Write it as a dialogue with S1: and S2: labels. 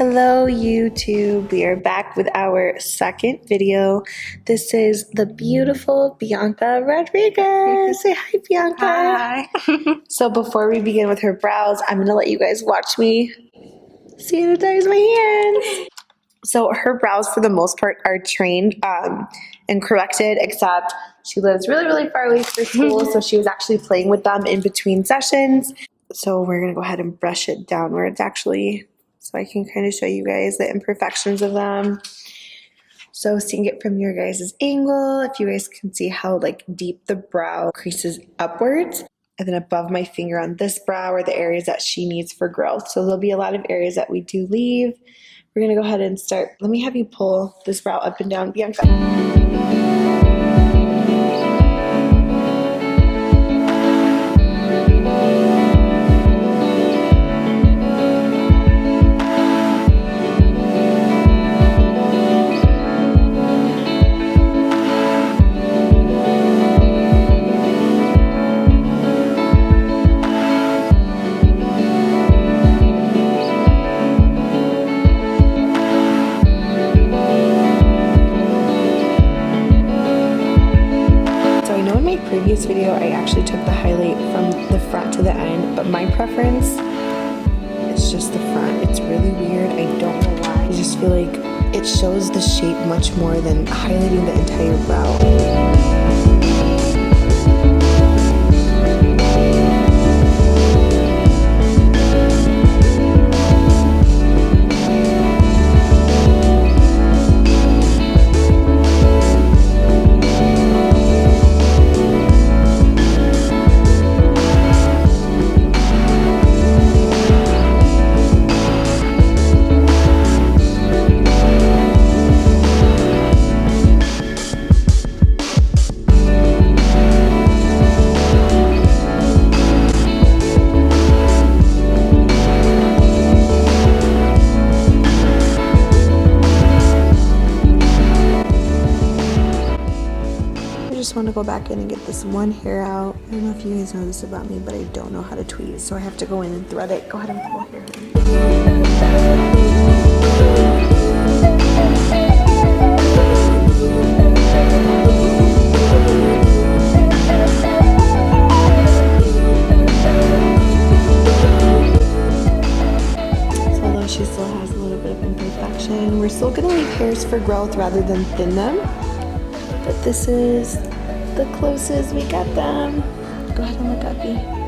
S1: Hello YouTube, we are back with our second video. This is the beautiful Bianca Rodriguez. Say hi, Bianca.
S2: Hi.
S1: So before we begin with her brows, I'm gonna let you guys watch me sanitize my hands. So her brows for the most part are trained and corrected, except she lives really far away from school, so she was actually playing with them in between sessions. So we're gonna go ahead and brush it downwards actually, so I can kind of show you guys the imperfections of them. So seeing it from your guys' angle, if you guys can see how like deep the brow creases upwards, and then above my finger on this brow are the areas that she needs for growth. So there'll be a lot of areas that we do leave. We're gonna go ahead and start. Let me have you pull this brow up and down, Bianca. Previous video I actually took the highlight from the front to the end, but my preference is just the front. It's really weird, I don't know why. I just feel like it shows the shape much more than highlighting the entire brow. I just want to go back in and get this one hair out. I don't know if you guys know this about me, but I don't know how to tweeze, so I have to go in and thread it. Go ahead and pull hair. So although she still has a little bit of imperfection, we're still going to leave hairs for growth rather than thin them. But this is the closest we got them. Go ahead and look up, B.